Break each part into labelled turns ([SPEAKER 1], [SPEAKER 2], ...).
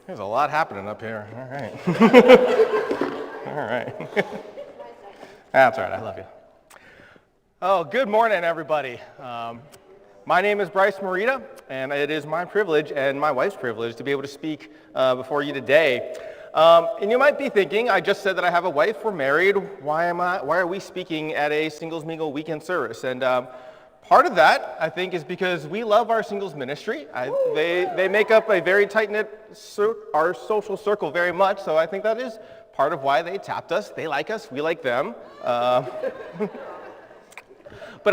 [SPEAKER 1] There's a lot happening up here. All right. All right. That's all right. I love you. Oh, good morning, everybody. My name is Bryce Morita, and it is my privilege and my wife's privilege to be able to speak before you today. And you might be thinking, I just said that I have a wife, we're married, why are we speaking at a Singles Mingle weekend service? And part of that, I think, is because we love our singles ministry. They make up a very tight-knit, our social circle very much, so I think that is part of why they tapped us. They like us, we like them. But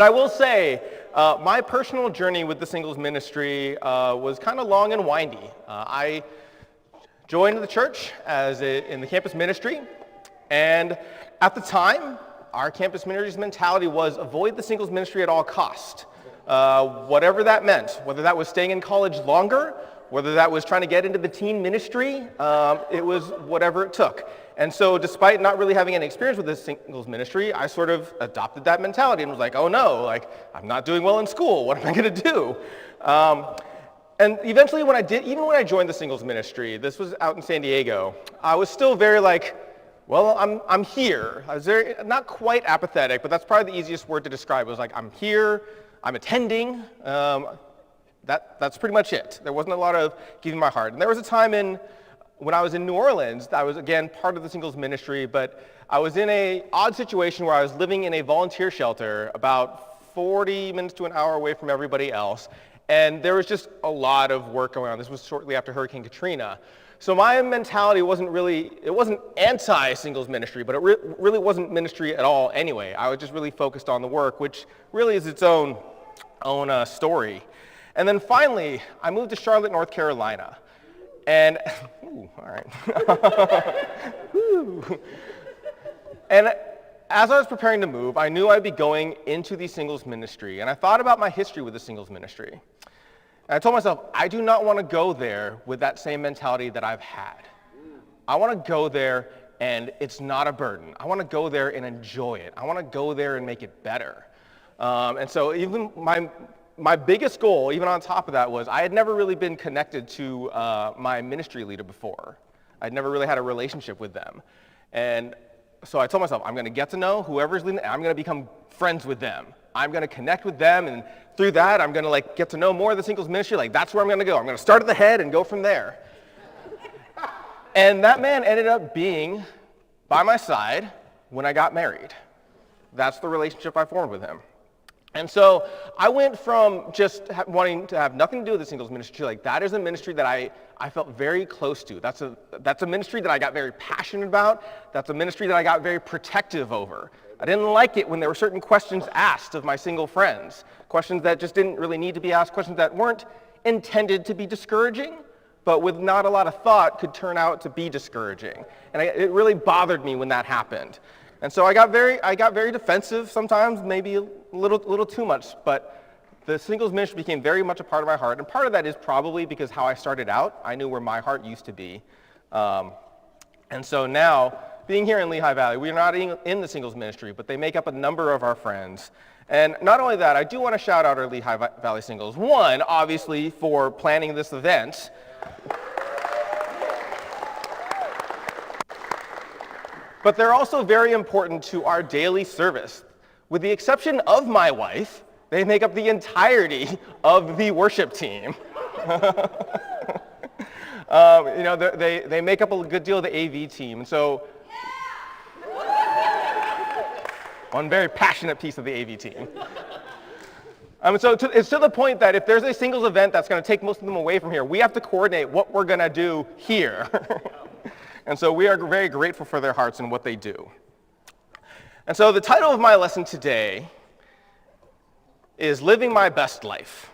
[SPEAKER 1] I will say, my personal journey with the singles ministry was kind of long and windy. I joined the church in the campus ministry, and at the time, our campus ministry's mentality was avoid the singles ministry at all cost. Whatever that meant, whether that was staying in college longer, whether that was trying to get into the teen ministry, it was whatever it took. And so despite not really having any experience with the singles ministry, I sort of adopted that mentality and was like, oh no, like I'm not doing well in school, what am I gonna do? And eventually even when I joined the singles ministry, this was out in San Diego, I was still very like, well, I'm here. I was very, not quite apathetic, but that's probably the easiest word to describe. It was like, I'm here, I'm attending, that's pretty much it. There wasn't a lot of giving my heart. And there was a time when I was in New Orleans, I was again part of the singles ministry, but I was in an odd situation where I was living in a volunteer shelter about 40 minutes to an hour away from everybody else. And there was just a lot of work going on. This was shortly after Hurricane Katrina. So my mentality wasn't anti-singles ministry, but it really wasn't ministry at all anyway. I was just really focused on the work, which really is its own story. And then finally, I moved to Charlotte, North Carolina. And, ooh, all right. And as I was preparing to move, I knew I'd be going into the singles ministry. And I thought about my history with the singles ministry. And I told myself, I do not want to go there with that same mentality that I've had. I want to go there and it's not a burden. I want to go there and enjoy it. I want to go there and make it better. And so even my biggest goal, even on top of that, was I had never really been connected to my ministry leader before. I'd never really had a relationship with them. And so I told myself, I'm going to get to know whoever's leading, and I'm going to become friends with them. I'm going to connect with them, and through that, I'm going to get to know more of the singles ministry. That's where I'm going to go. I'm going to start at the head and go from there. And that man ended up being by my side when I got married. That's the relationship I formed with him. And so I went from just wanting to have nothing to do with the singles ministry, that is a ministry that I felt very close to. That's a ministry that I got very passionate about. That's a ministry that I got very protective over. I didn't like it when there were certain questions asked of my single friends, questions that just didn't really need to be asked, questions that weren't intended to be discouraging, but with not a lot of thought could turn out to be discouraging. And it really bothered me when that happened. And so I got very defensive sometimes, maybe a little too much, but the singles ministry became very much a part of my heart. And part of that is probably because how I started out, I knew where my heart used to be. And so now, being here in Lehigh Valley, we are not in the singles ministry, but they make up a number of our friends. And not only that, I do want to shout out our Lehigh Valley singles. One, obviously, for planning this event. But they're also very important to our daily service. With the exception of my wife, they make up the entirety of the worship team. They make up a good deal of the AV team. And so, one very passionate piece of the AV team. It's to the point that if there's a singles event that's going to take most of them away from here, we have to coordinate what we're going to do here. And so we are very grateful for their hearts and what they do. And so the title of my lesson today is Living My Best Life.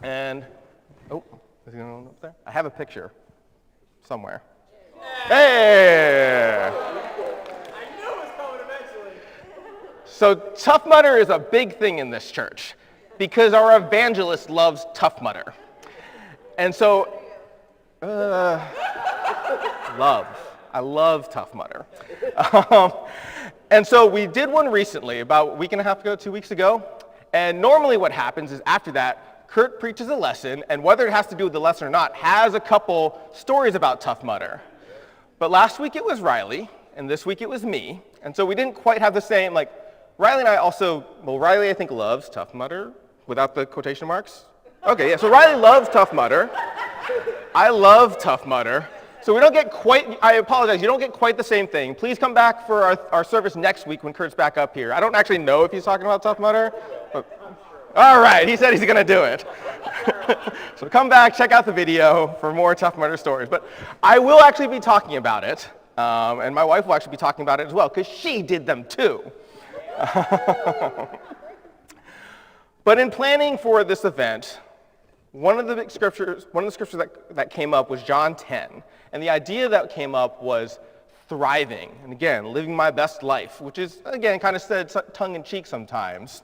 [SPEAKER 1] And, is it going up there? I have a picture somewhere. Hey!
[SPEAKER 2] I knew it was coming eventually.
[SPEAKER 1] So Tough Mudder is a big thing in this church because our evangelist loves Tough Mudder. And so, I love Tough Mudder. And so we did one recently, about a week and a half ago, 2 weeks ago. And normally what happens is after that, Kurt preaches a lesson, and whether it has to do with the lesson or not, has a couple stories about Tough Mudder. But last week it was Riley, and this week it was me, and so we didn't quite have the same, like, Riley and I also, well, Riley I think loves Tough Mudder, without the quotation marks. Okay, yeah, so Riley loves Tough Mudder. I love Tough Mudder. So we don't get quite, I apologize, you don't get quite the same thing. Please come back for our service next week when Kurt's back up here. I don't actually know if he's talking about Tough Mudder. But, all right, he said he's going to do it. So come back, check out the video for more Tough Mudder stories. But I will actually be talking about it, and my wife will actually be talking about it as well, because she did them too. But in planning for this event, one of the scriptures that came up was John 10. And the idea that came up was thriving. And again, living my best life, which is, again, kind of said tongue-in-cheek sometimes.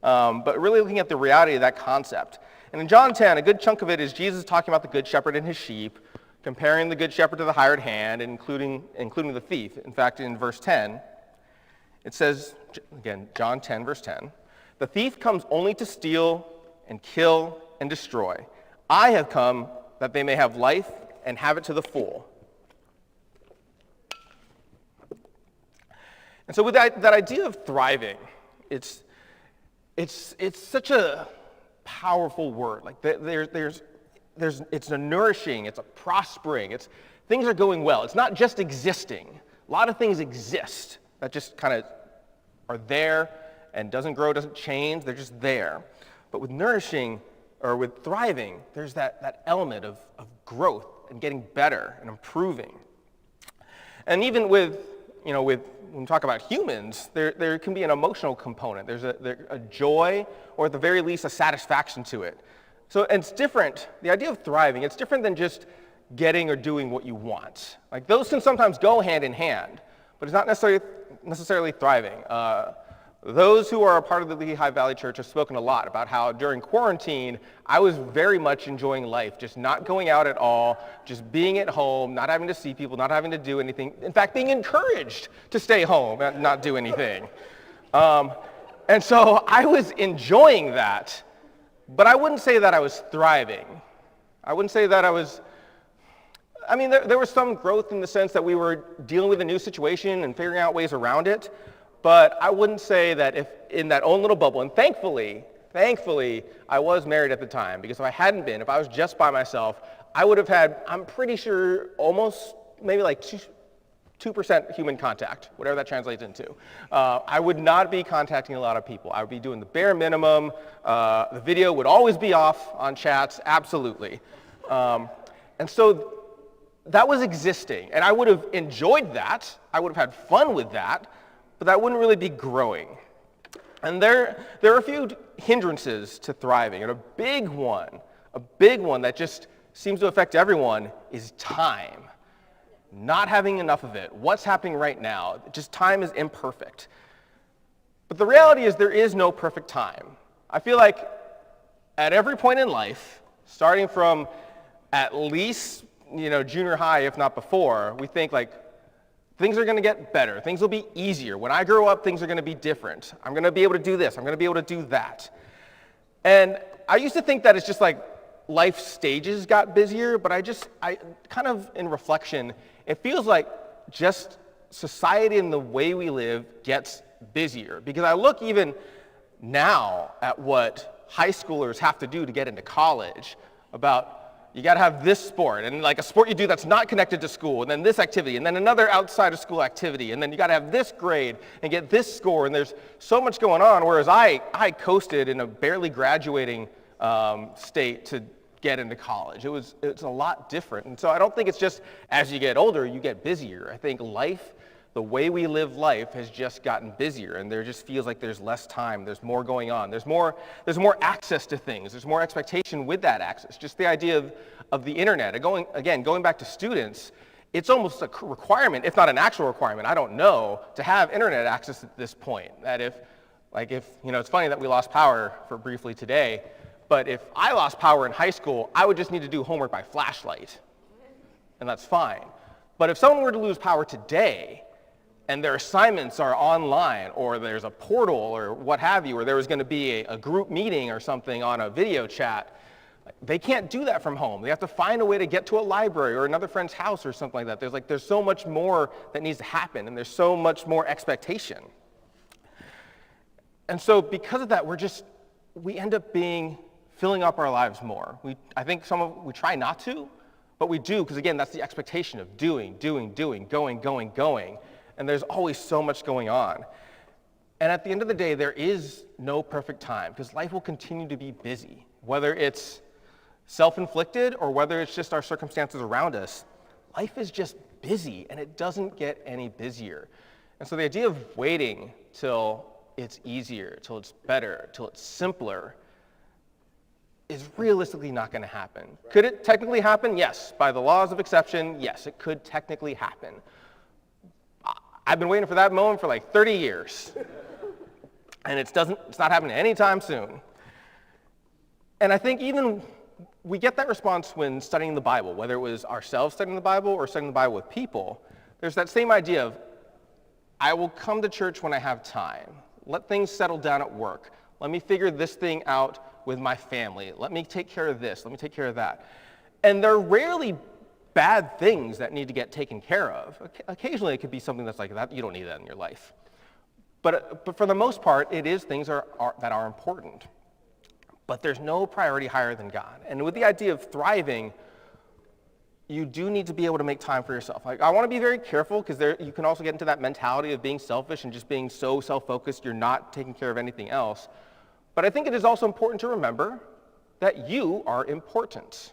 [SPEAKER 1] But really looking at the reality of that concept. And in John 10, a good chunk of it is Jesus talking about the good shepherd and his sheep, comparing the good shepherd to the hired hand, and including the thief. In fact, in verse 10, it says, again, John 10, verse 10, "The thief comes only to steal and kill and destroy. I have come that they may have life and have it to the full." And so with that idea of thriving, it's such a powerful word. Like it's a nourishing, it's a prospering, things are going well. It's not just existing. A lot of things exist that just kind of are there and doesn't grow, doesn't change, they're just there. But with nourishing, or with thriving, there's that element of growth and getting better and improving. And even with when we talk about humans, there can be an emotional component. There's a joy, or at the very least, a satisfaction to it. So and it's different. The idea of thriving, it's different than just getting or doing what you want. Like those can sometimes go hand in hand, but it's not necessarily thriving. Those who are a part of the Lehigh Valley Church have spoken a lot about how during quarantine, I was very much enjoying life, just not going out at all, just being at home, not having to see people, not having to do anything. In fact, being encouraged to stay home and not do anything. And so I was enjoying that, but I wouldn't say that I was thriving. I wouldn't say that I was, there was some growth in the sense that we were dealing with a new situation and figuring out ways around it. But I wouldn't say that if in that own little bubble, and thankfully, I was married at the time, because if I hadn't been, if I was just by myself, I would have had, I'm pretty sure, almost maybe like 2% human contact, whatever that translates into. I would not be contacting a lot of people. I would be doing the bare minimum. The video would always be off on chats, absolutely. And so that was existing, and I would have enjoyed that. I would have had fun with that. But that wouldn't really be growing. And there are a few hindrances to thriving, and a big one that just seems to affect everyone is time. Not having enough of it. What's happening right now? Just time is imperfect. But the reality is there is no perfect time. I feel like at every point in life, starting from at least junior high, if not before, we think like, things are going to get better. Things will be easier. When I grow up, things are going to be different. I'm going to be able to do this. I'm going to be able to do that. And I used to think that it's just like life stages got busier, but I kind of, in reflection, it feels like just society and the way we live gets busier. Because I look even now at what high schoolers have to do to get into college, about you got to have this sport, and like a sport you do that's not connected to school, and then this activity, and then another outside of school activity, and then you got to have this grade and get this score, and there's so much going on, whereas I coasted in a barely graduating state to get into college. It's a lot different, and so I don't think it's just as you get older, you get busier. I think life, the way we live life has just gotten busier, and there just feels like there's less time, there's more going on, there's more access to things, there's more expectation with that access. Just the idea of the internet. Going back to students, it's almost a requirement, if not an actual requirement, I don't know, to have internet access at this point. That if it's funny that we lost power for briefly today, but if I lost power in high school, I would just need to do homework by flashlight, and that's fine. But if someone were to lose power today, and their assignments are online, or there's a portal or what have you, or there was going to be a group meeting or something on a video chat, They can't do that from home. They have to find a way to get to a library or another friend's house or something like that. There's so much more that needs to happen, and there's so much more expectation. And so because of that, we end up filling up our lives more. I think we try not to, but we do, because again, that's the expectation of doing, going. And there's always so much going on. And at the end of the day, there is no perfect time, because life will continue to be busy, whether it's self-inflicted or whether it's just our circumstances around us. Life is just busy, and it doesn't get any busier. And so the idea of waiting till it's easier, till it's better, till it's simpler, is realistically not going to happen. Could it technically happen? Yes. By the laws of exception, yes, it could technically happen. I've been waiting for that moment for like 30 years. And it's not happening anytime soon. And I think even we get that response when studying the Bible, whether it was ourselves studying the Bible or studying the Bible with people. There's that same idea of, I will come to church when I have time. Let things settle down at work. Let me figure this thing out with my family. Let me take care of this. Let me take care of that. And they're rarely bad things that need to get taken care of. Occasionally it could be something that's like that. You don't need that in your life. But for the most part, it is things that are important. But there's no priority higher than God. And with the idea of thriving, you do need to be able to make time for yourself. Like, I want to be very careful, because you can also get into that mentality of being selfish and just being so self-focused you're not taking care of anything else. But I think it is also important to remember that you are important.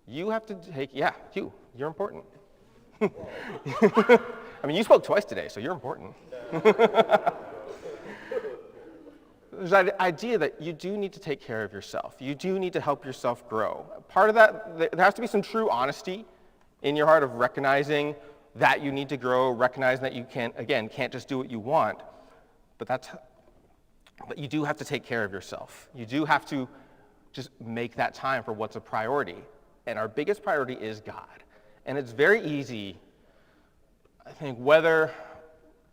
[SPEAKER 1] You have to you're important. I mean, you spoke twice today, so you're important. There's that idea that you do need to take care of yourself. You do need to help yourself grow. Part of that, there has to be some true honesty in your heart of recognizing that you need to grow, recognizing that you can't just do what you want. But you do have to take care of yourself. You do have to just make that time for what's a priority. And our biggest priority is God. And it's very easy, I think, whether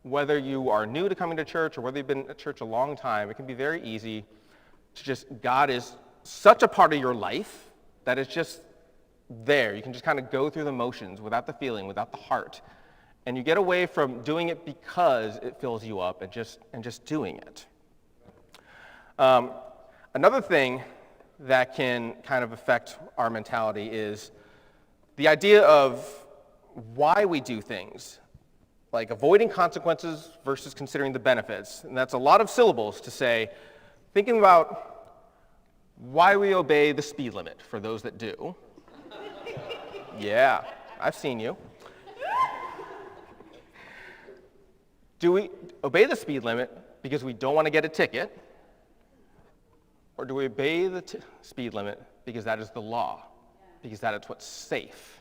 [SPEAKER 1] you are new to coming to church or whether you've been at church a long time, it can be very easy to God is such a part of your life that it's just there. You can just kind of go through the motions without the feeling, without the heart. And you get away from doing it because it fills you up and just doing it. Another thing that can kind of affect our mentality is the idea of why we do things, like avoiding consequences versus considering the benefits. And that's a lot of syllables to say, thinking about why we obey the speed limit for those that do. Yeah, I've seen you. Do we obey the speed limit because we don't want to get a ticket? Or do we obey the speed limit because that is the law, because that is what's safe?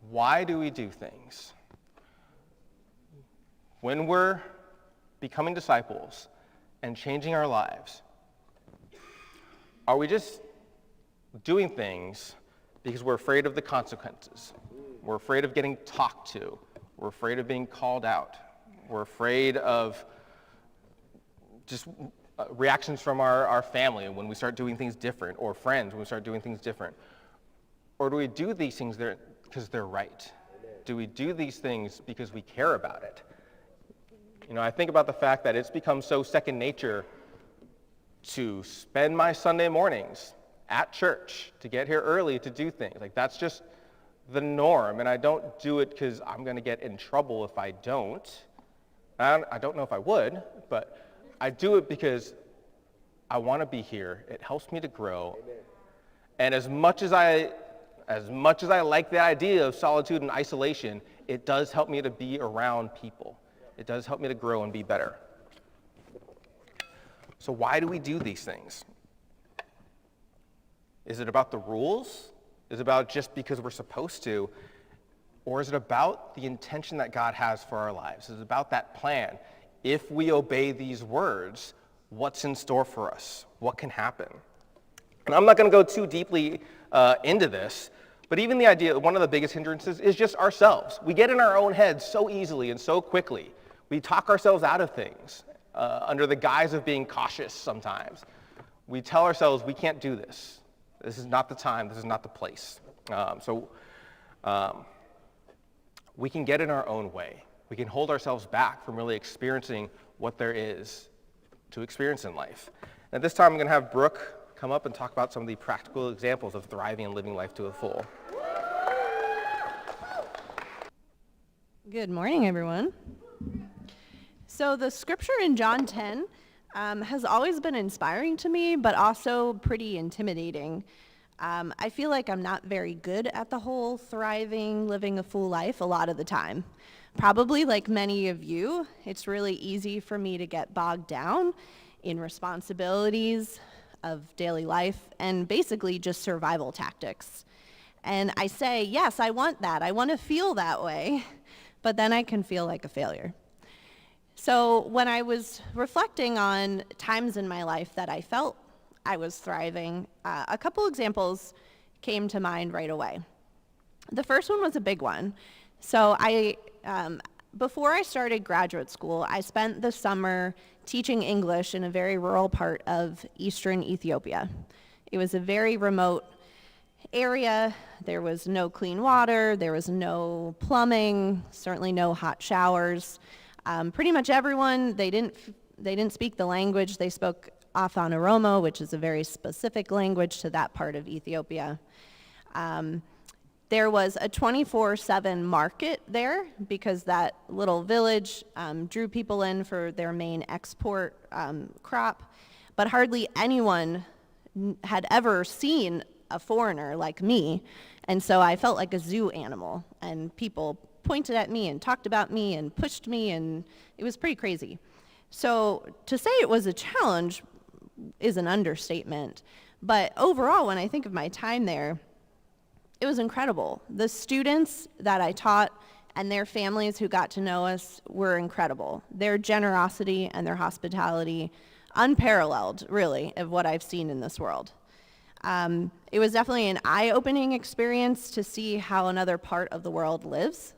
[SPEAKER 1] Why do we do things? When we're becoming disciples and changing our lives, are we just doing things because we're afraid of the consequences? We're afraid of getting talked to. We're afraid of being called out. We're afraid of just reactions from our family when we start doing things different, or friends when we start doing things different. Or do we do these things because they're right? Do we do these things because we care about it? You know, I think about the fact that it's become so second nature to spend my Sunday mornings at church, to get here early to do things. Like, that's just the norm, and I don't do it because I'm going to get in trouble if I don't. I don't know if I would, but I do it because I want to be here. It helps me to grow. Amen. And as much as I like the idea of solitude and isolation, it does help me to be around people. It does help me to grow and be better. So why do we do these things? Is it about the rules? Is it about just because we're supposed to? Or is it about the intention that God has for our lives? Is it about that plan? If we obey these words, what's in store for us? What can happen? And I'm not going to go too deeply into this, but even the idea, one of the biggest hindrances is just ourselves. We get in our own heads so easily and so quickly. We talk ourselves out of things under the guise of being cautious sometimes. We tell ourselves we can't do this. This is not the time. This is not the place. We can get in our own way. We can hold ourselves back from really experiencing what there is to experience in life. And this time I'm going to have Brooke come up and talk about some of the practical examples of thriving and living life to the full.
[SPEAKER 3] Good morning, everyone. So the scripture in John 10 has always been inspiring to me, but also pretty intimidating. I feel like I'm not very good at the whole thriving, living a full life a lot of the time. Probably like many of you, it's really easy for me to get bogged down in responsibilities of daily life and basically just survival tactics. And I say, yes, I want that. I want to feel that way, but then I can feel like a failure. So when I was reflecting on times in my life that I felt I was thriving, a couple examples came to mind right away. The first one was a big one. So before I started graduate school, I spent the summer teaching English in a very rural part of eastern Ethiopia. It was a very remote area. There was no clean water, there was no plumbing, certainly no hot showers. Pretty much everyone, they didn't speak the language. They spoke Afan Oromo, which is a very specific language to that part of Ethiopia. There was a 24/7 market there because that little village drew people in for their main export crop, but hardly anyone had ever seen a foreigner like me, and so I felt like a zoo animal, and people pointed at me and talked about me and pushed me, and it was pretty crazy. So to say it was a challenge is an understatement, but overall, when I think of my time there, it was incredible. The students that I taught and their families who got to know us were incredible. Their generosity and their hospitality, unparalleled, really, of what I've seen in this world. It was definitely an eye-opening experience to see how another part of the world lives.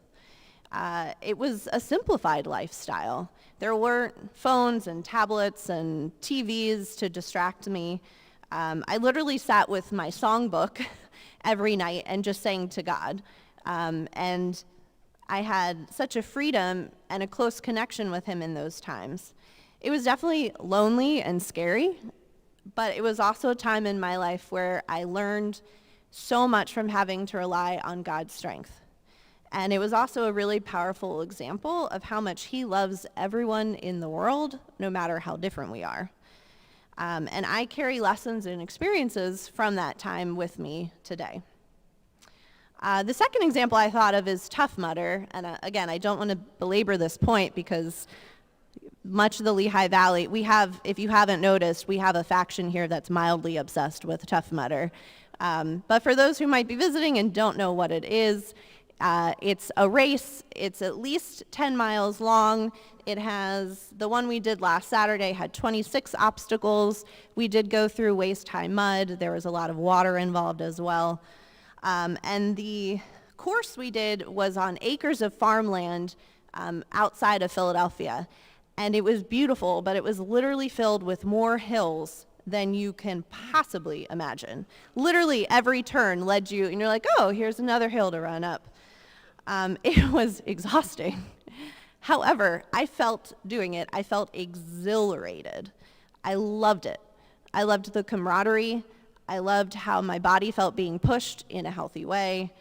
[SPEAKER 3] It was a simplified lifestyle. There weren't phones and tablets and TVs to distract me. I literally sat with my songbook every night and just sang to God. And I had such a freedom and a close connection with him in those times. It was definitely lonely and scary, but it was also a time in my life where I learned so much from having to rely on God's strength. And it was also a really powerful example of how much he loves everyone in the world, no matter how different we are. And I carry lessons and experiences from that time with me today. The second example I thought of is Tough Mudder. And again, I don't want to belabor this point because much of the Lehigh Valley, we have, if you haven't noticed, we have a faction here that's mildly obsessed with Tough Mudder. But for those who might be visiting and don't know what it is, it's a race. It's at least 10 miles long. It has, the one we did last Saturday had 26 obstacles. We did go through waist-high mud. There was a lot of water involved as well. And the course we did was on acres of farmland outside of Philadelphia. And it was beautiful, but it was literally filled with more hills than you can possibly imagine. Literally every turn led you, and you're like, oh, here's another hill to run up. It was exhausting. However, I felt doing it, I felt exhilarated. I loved it. I loved the camaraderie. I loved how my body felt being pushed in a healthy way.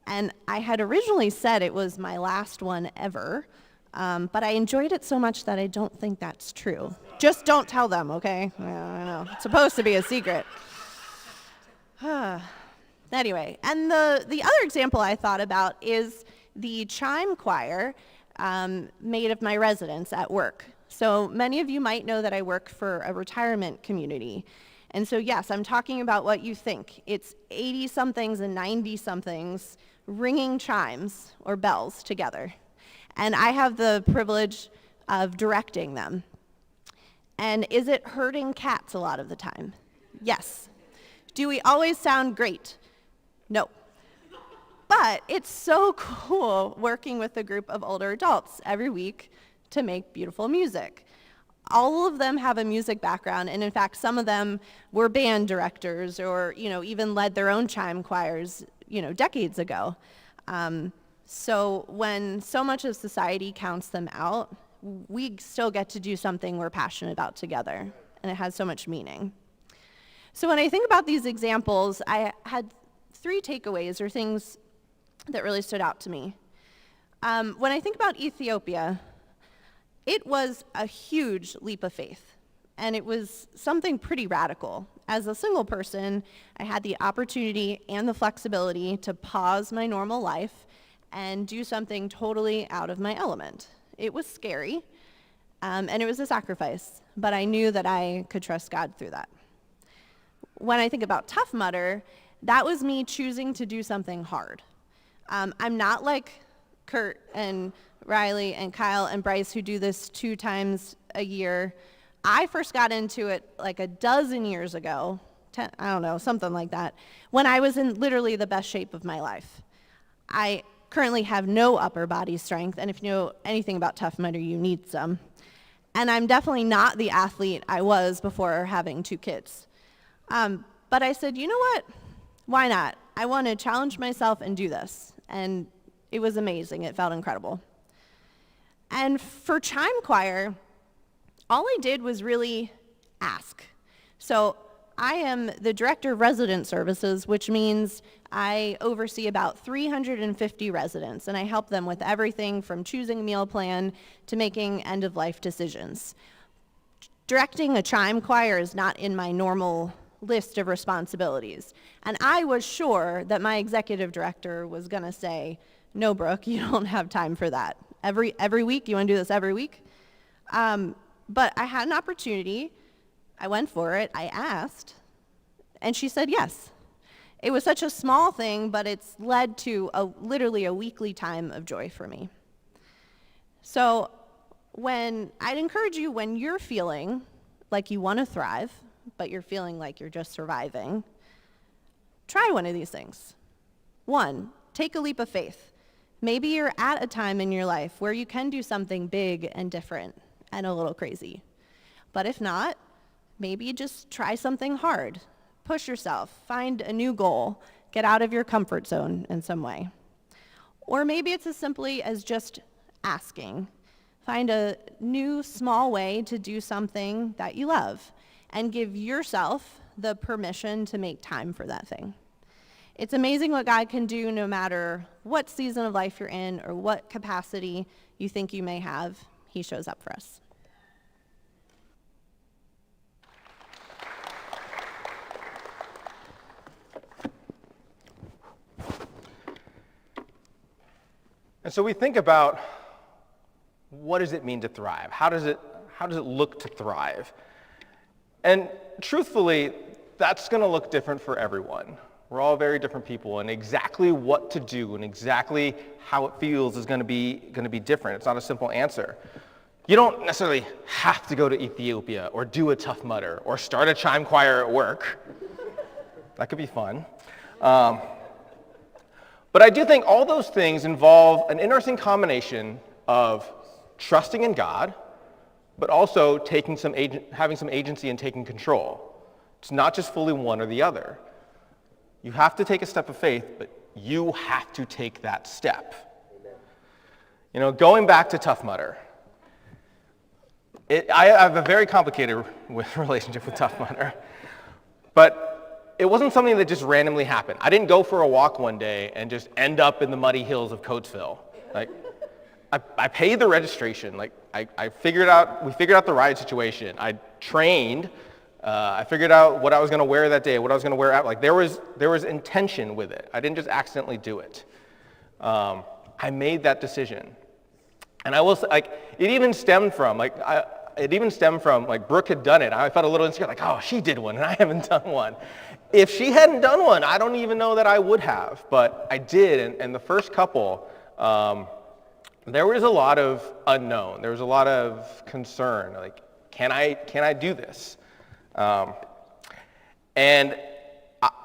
[SPEAKER 3] And I had originally said it was my last one ever, but I enjoyed it so much that I don't think that's true. Just don't tell them, okay? I know. It's supposed to be a secret. Anyway, and the other example I thought about is the chime choir made of my residents at work. So many of you might know that I work for a retirement community. And so yes, I'm talking about what you think. It's 80-somethings and 90-somethings ringing chimes or bells together. And I have the privilege of directing them. And is it herding cats a lot of the time? Yes. Do we always sound great? No. But it's so cool working with a group of older adults every week to make beautiful music. all of them have a music background, and in fact, some of them were band directors or, even led their own chime choirs, decades ago. So when so much of society counts them out, we still get to do something we're passionate about together, and it has so much meaning. So when I think about these examples, I had 3 takeaways or things that really stood out to me. When I think about Ethiopia, it was a huge leap of faith, and it was something pretty radical. As a single person, I had the opportunity and the flexibility to pause my normal life and do something totally out of my element. It was scary, and it was a sacrifice, but I knew that I could trust God through that. When I think about Tough Mudder, that was me choosing to do something hard. I'm not like Kurt and Riley and Kyle and Bryce who do this 2 times a year. I first got into it like a dozen years ago, 10, I don't know, something like that, when I was in literally the best shape of my life. I currently have no upper body strength, and if you know anything about Tough Mudder, you need some. And I'm definitely not the athlete I was before having 2 kids. But I said, you know what? Why not? I want to challenge myself and do this. And it was amazing. It felt incredible. And for chime choir, all I did was really ask. So I am the director of resident services, which means I oversee about 350 residents, and I help them with everything from choosing a meal plan to making end-of-life decisions. Directing a chime choir is not in my normal list of responsibilities, and I was sure that my executive director was going to say, no, Brooke, you don't have time for that. Every week? You want to do this every week? But I had an opportunity. I went for it. I asked, and she said yes. It was such a small thing, but it's led to literally a weekly time of joy for me. So I'd encourage you, when you're feeling like you want to thrive, but you're feeling like you're just surviving, try one of these things. 1, take a leap of faith. Maybe you're at a time in your life where you can do something big and different and a little crazy. But if not, maybe just try something hard. Push yourself, find a new goal, get out of your comfort zone in some way. Or maybe it's as simply as just asking. Find a new small way to do something that you love and give yourself the permission to make time for that thing. It's amazing what God can do no matter what season of life you're in or what capacity you think you may have. He shows up for us.
[SPEAKER 1] And so we think about, what does it mean to thrive? How does it look to thrive? And truthfully, that's going to look different for everyone. We're all very different people, and exactly what to do and exactly how it feels is going to be different. It's not a simple answer. You don't necessarily have to go to Ethiopia or do a Tough Mudder or start a chime choir at work. That could be fun. But I do think all those things involve an interesting combination of trusting in God, but also having some agency and taking control. It's not just fully one or the other. You have to take a step of faith, but you have to take that step. Going back to Tough Mudder, I have a very complicated relationship with Tough Mudder, but it wasn't something that just randomly happened. I didn't go for a walk one day and just end up in the muddy hills of Coatesville. I paid the registration. We figured out the ride situation. I trained. I figured out what I was going to wear that day, what I was going to wear out. There was intention with it. I didn't just accidentally do it. I made that decision, and I will say, it even stemmed from Brooke had done it. I felt a little insecure, oh, she did one, and I haven't done one. If she hadn't done one, I don't even know that I would have, but I did. And the first couple, there was a lot of unknown. There was a lot of concern. Can I do this? And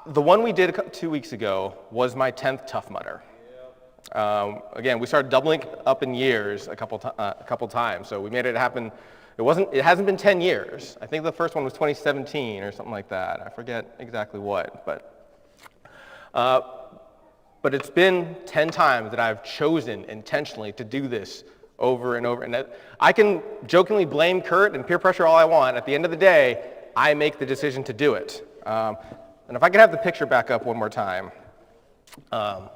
[SPEAKER 1] the one we did 2 weeks ago was my 10th Tough Mudder. Again, we started doubling up in years a couple times, so we made it happen It hasn't been 10 years. I think the first one was 2017 or something like that. I forget exactly what, but it's been 10 times that I've chosen intentionally to do this over and over. And I can jokingly blame Kurt and peer pressure all I want. At the end of the day, I make the decision to do it. And if I could have the picture back up one more time. I'm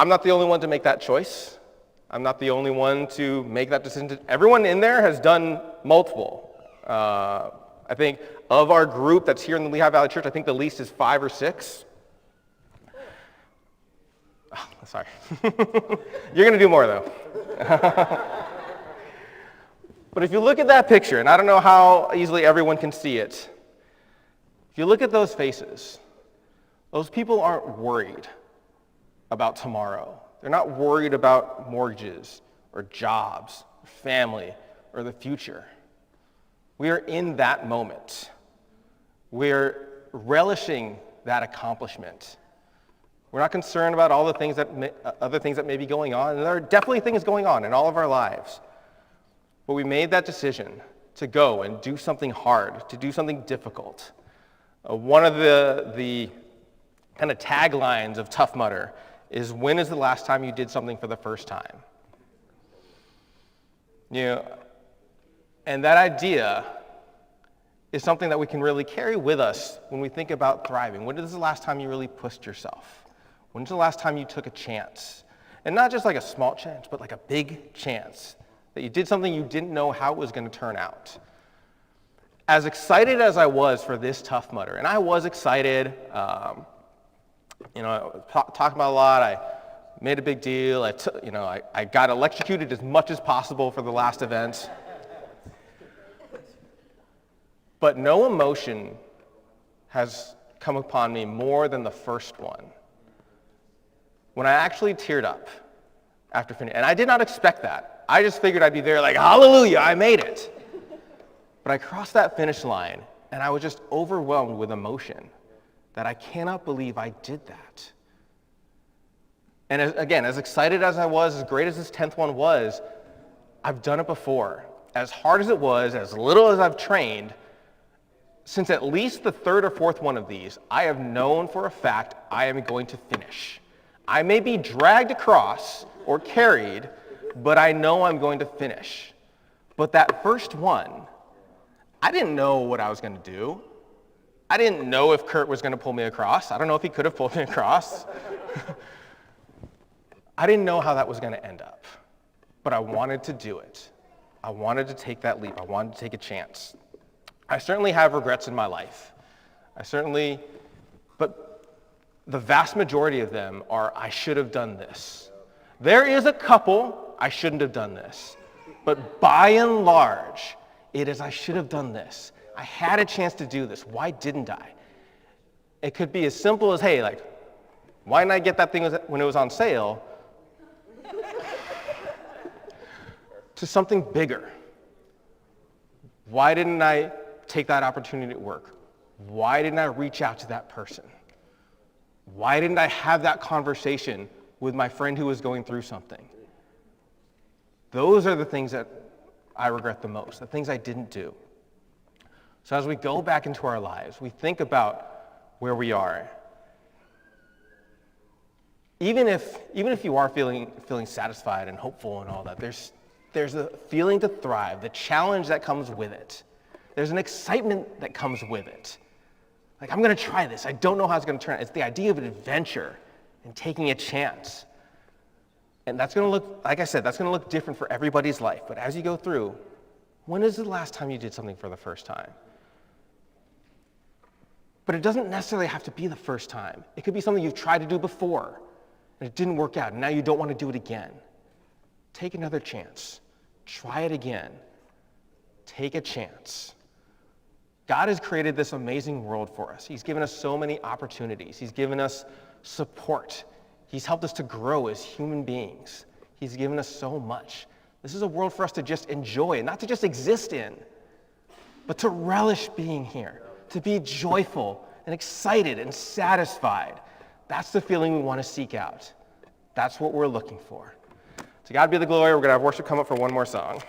[SPEAKER 1] not the only one to make that choice. I'm not the only one to make that decision. Everyone in there has done multiple. I think of our group that's here in the Lehigh Valley Church, I think the least is 5 or 6. Oh, sorry. You're going to do more, though. But if you look at that picture, and I don't know how easily everyone can see it, if you look at those faces, those people aren't worried about tomorrow. They're not worried about mortgages or jobs or family or the future. We are in that moment. We're relishing that accomplishment. We're not concerned about all the things other things that may be going on. And there are definitely things going on in all of our lives. But we made that decision to go and do something hard, to do something difficult. One of the kind of taglines of Tough Mudder is, when is the last time you did something for the first time? And that idea is something that we can really carry with us when we think about thriving. When is the last time you really pushed yourself? When's the last time you took a chance? And not just like a small chance, but like a big chance, that you did something you didn't know how it was going to turn out. As excited as I was for this Tough Mudder, and I was excited, I was talking about a lot, I made a big deal, I got electrocuted as much as possible for the last event. But no emotion has come upon me more than the first one. When I actually teared up after finishing, and I did not expect that. I just figured I'd be there like, hallelujah, I made it. But I crossed that finish line, and I was just overwhelmed with emotion that I cannot believe I did that. And as excited as I was, as great as this 10th one was, I've done it before. As hard as it was, as little as I've trained, since at least the 3rd or 4th one of these, I have known for a fact I am going to finish. I may be dragged across or carried, but I know I'm going to finish. But that first one, I didn't know what I was going to do. I didn't know if Kurt was going to pull me across. I don't know if he could have pulled me across. I didn't know how that was going to end up, but I wanted to do it. I wanted to take that leap. I wanted to take a chance. I certainly have regrets in my life. But the vast majority of them are, I should have done this. There is a couple, I shouldn't have done this. But by and large, it is, I should have done this. I had a chance to do this. Why didn't I? It could be as simple as, hey, why didn't I get that thing when it was on sale? To something bigger. Why didn't I take that opportunity at work? Why didn't I reach out to that person? Why didn't I have that conversation with my friend who was going through something? Those are the things that I regret the most, the things I didn't do. So as we go back into our lives, we think about where we are. Even if you are feeling satisfied and hopeful and all that, there's a feeling to thrive, the challenge that comes with it. There's an excitement that comes with it. Like, I'm going to try this. I don't know how it's going to turn out. It's the idea of an adventure and taking a chance. And that's going to look, like I said, that's going to look different for everybody's life. But as you go through, when is the last time you did something for the first time? But it doesn't necessarily have to be the first time. It could be something you've tried to do before, and it didn't work out, and now you don't want to do it again. Take another chance. Try it again. Take a chance. God has created this amazing world for us. He's given us so many opportunities. He's given us support. He's helped us to grow as human beings. He's given us so much. This is a world for us to just enjoy, not to just exist in, but to relish being here, to be joyful and excited and satisfied. That's the feeling we want to seek out. That's what we're looking for. To God be the glory. We're going to have worship come up for one more song.